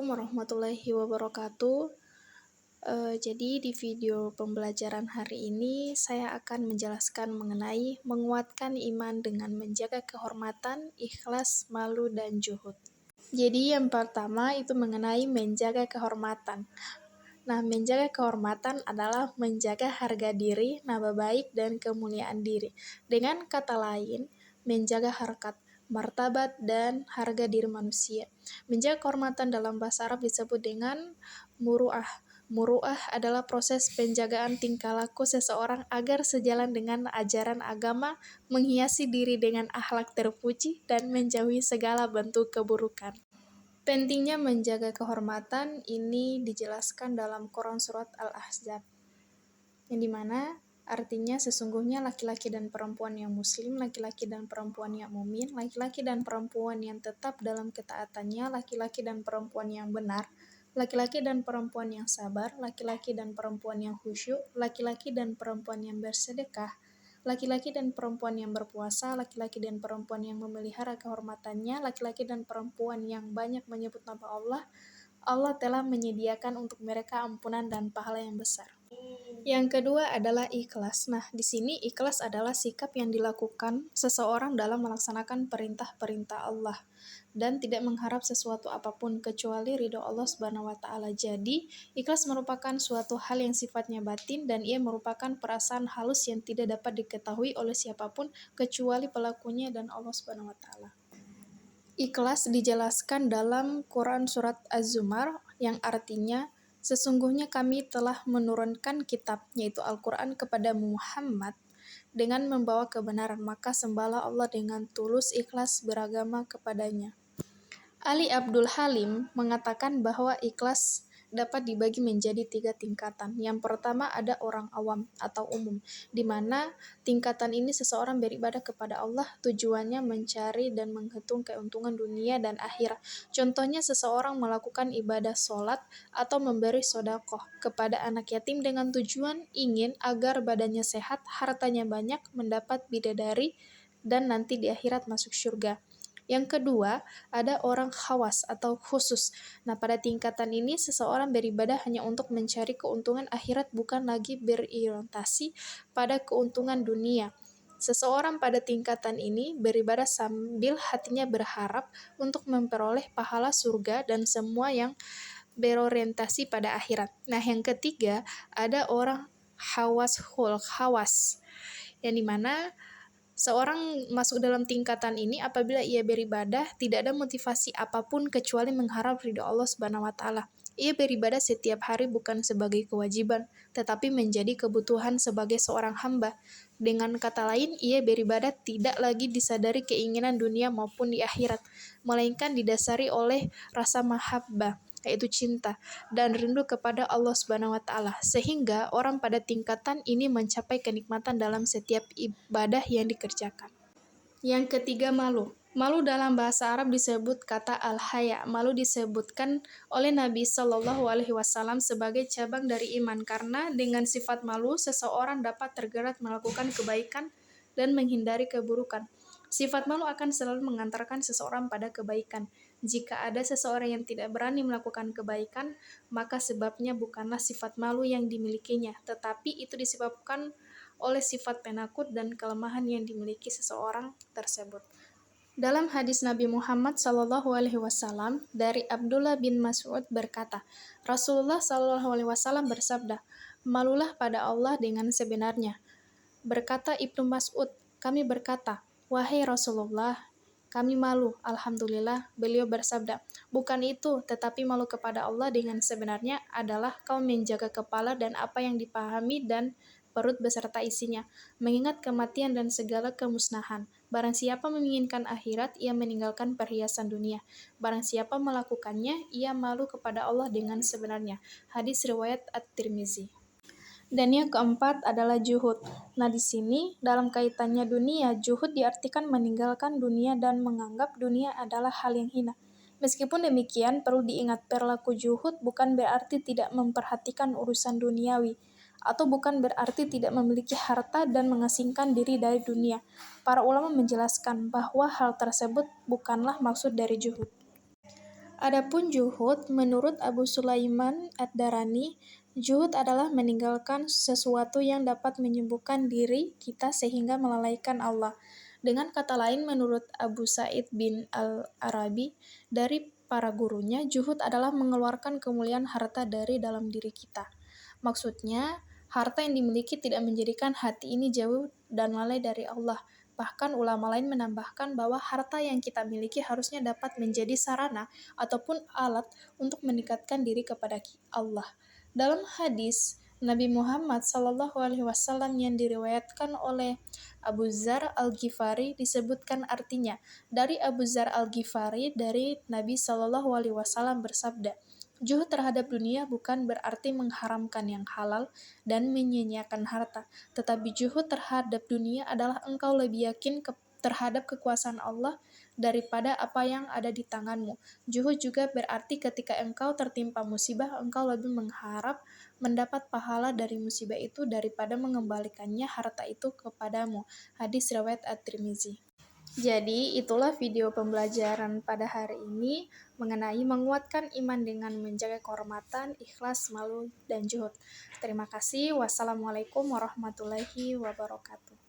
Assalamualaikum warahmatullahi wabarakatuh. Jadi di video pembelajaran hari ini saya akan menjelaskan mengenai menguatkan iman dengan menjaga kehormatan, ikhlas, malu, dan juhud. Jadi yang pertama itu mengenai menjaga kehormatan. Nah, menjaga kehormatan adalah menjaga harga diri, nama baik, dan kemuliaan diri. Dengan kata lain, menjaga harkat, martabat, dan harga diri manusia. Menjaga kehormatan dalam bahasa Arab disebut dengan muru'ah. Muru'ah adalah proses penjagaan tingkah laku seseorang agar sejalan dengan ajaran agama, menghiasi diri dengan akhlak terpuji, dan menjauhi segala bentuk keburukan. Pentingnya menjaga kehormatan ini dijelaskan dalam Quran Surat Al-Ahzab, yang dimana artinya sesungguhnya laki-laki dan perempuan yang muslim, laki-laki dan perempuan yang mukmin, laki-laki dan perempuan yang tetap dalam ketaatannya, laki-laki dan perempuan yang benar, laki-laki dan perempuan yang sabar, laki-laki dan perempuan yang khusyuk, laki-laki dan perempuan yang bersedekah, laki-laki dan perempuan yang berpuasa, laki-laki dan perempuan yang memelihara kehormatannya, laki-laki dan perempuan yang banyak menyebut nama Allah, Allah telah menyediakan untuk mereka ampunan dan pahala yang besar. Yang kedua adalah ikhlas. Nah, di sini ikhlas adalah sikap yang dilakukan seseorang dalam melaksanakan perintah-perintah Allah dan tidak mengharap sesuatu apapun kecuali ridho Allah Subhanahu wa taala. Jadi, ikhlas merupakan suatu hal yang sifatnya batin dan ia merupakan perasaan halus yang tidak dapat diketahui oleh siapapun kecuali pelakunya dan Allah Subhanahu wa taala. Ikhlas dijelaskan dalam Quran Surat Az-Zumar yang artinya sesungguhnya kami telah menurunkan kitab, yaitu Al-Quran kepada Muhammad dengan membawa kebenaran, maka sembahlah Allah dengan tulus ikhlas beragama kepadanya. Ali Abdul Halim mengatakan bahwa ikhlas dapat dibagi menjadi 3 tingkatan. Yang pertama ada orang awam atau umum, di mana tingkatan ini seseorang beribadah kepada Allah tujuannya mencari dan menghitung keuntungan dunia dan akhirat. Contohnya seseorang melakukan ibadah sholat atau memberi sedekah kepada anak yatim dengan tujuan ingin agar badannya sehat, hartanya banyak, mendapat bidadari, dan nanti di akhirat masuk surga. Yang kedua, ada orang khawas atau khusus. Nah, pada tingkatan ini seseorang beribadah hanya untuk mencari keuntungan akhirat, bukan lagi berorientasi pada keuntungan dunia. Seseorang pada tingkatan ini beribadah sambil hatinya berharap untuk memperoleh pahala surga dan semua yang berorientasi pada akhirat. Nah, yang ketiga, ada orang khawas, yang dimana seorang masuk dalam tingkatan ini apabila ia beribadah tidak ada motivasi apapun kecuali mengharap ridho Allah Subhanahu wa taala. Ia beribadah setiap hari bukan sebagai kewajiban, tetapi menjadi kebutuhan sebagai seorang hamba. Dengan kata lain, ia beribadah tidak lagi disadari keinginan dunia maupun di akhirat, melainkan didasari oleh rasa mahabbah, yaitu cinta, dan rindu kepada Allah Subhanahu wa taala. Sehingga orang pada tingkatan ini mencapai kenikmatan dalam setiap ibadah yang dikerjakan. Yang ketiga, malu. Malu dalam bahasa Arab disebut kata al-haya. Malu disebutkan oleh Nabi Shallallahu alaihi wasallam sebagai cabang dari iman karena dengan sifat malu seseorang dapat tergerak melakukan kebaikan dan menghindari keburukan. Sifat malu akan selalu mengantarkan seseorang pada kebaikan. Jika ada seseorang yang tidak berani melakukan kebaikan, maka sebabnya bukanlah sifat malu yang dimilikinya, tetapi itu disebabkan oleh sifat penakut dan kelemahan yang dimiliki seseorang tersebut. Dalam hadis Nabi Muhammad SAW dari Abdullah bin Mas'ud berkata, Rasulullah SAW bersabda, malulah pada Allah dengan sebenarnya. Berkata Ibnu Mas'ud, kami berkata, wahai Rasulullah, kami malu. Alhamdulillah, beliau bersabda, bukan itu, tetapi malu kepada Allah dengan sebenarnya adalah kau menjaga kepala dan apa yang dipahami dan perut beserta isinya, mengingat kematian dan segala kemusnahan. Barang siapa menginginkan akhirat, ia meninggalkan perhiasan dunia. Barang siapa melakukannya, ia malu kepada Allah dengan sebenarnya. Hadis riwayat At-Tirmizi. Dan yang keempat adalah juhud. Nah, di sini dalam kaitannya dunia, juhud diartikan meninggalkan dunia dan menganggap dunia adalah hal yang hina. Meskipun demikian, perlu diingat perilaku juhud bukan berarti tidak memperhatikan urusan duniawi, atau bukan berarti tidak memiliki harta dan mengasingkan diri dari dunia. Para ulama menjelaskan bahwa hal tersebut bukanlah maksud dari juhud. Adapun juhud, menurut Abu Sulaiman Ad-Darani, juhud adalah meninggalkan sesuatu yang dapat menyembuhkan diri kita sehingga melalaikan Allah. Dengan kata lain, menurut Abu Sa'id bin Al-Arabi, dari para gurunya, juhud adalah mengeluarkan kemuliaan harta dari dalam diri kita. Maksudnya, harta yang dimiliki tidak menjadikan hati ini jauh dan lalai dari Allah. Bahkan ulama lain menambahkan bahwa harta yang kita miliki harusnya dapat menjadi sarana ataupun alat untuk meningkatkan diri kepada Allah. Dalam hadis Nabi Muhammad SAW yang diriwayatkan oleh Abu Dzar Al-Ghifari disebutkan artinya, dari Abu Dzar Al-Ghifari dari Nabi SAW bersabda, juhud terhadap dunia bukan berarti mengharamkan yang halal dan menyia-nyiakan harta, tetapi juhud terhadap dunia adalah engkau lebih yakin terhadap kekuasaan Allah daripada apa yang ada di tanganmu. Juhud juga berarti ketika engkau tertimpa musibah, engkau lebih mengharap mendapat pahala dari musibah itu daripada mengembalikannya harta itu kepadamu. Hadis riwayat At-Tirmizi. Jadi, itulah video pembelajaran pada hari ini mengenai menguatkan iman dengan menjaga kehormatan, ikhlas, malu, dan juhud. Terima kasih. Wassalamualaikum warahmatullahi wabarakatuh.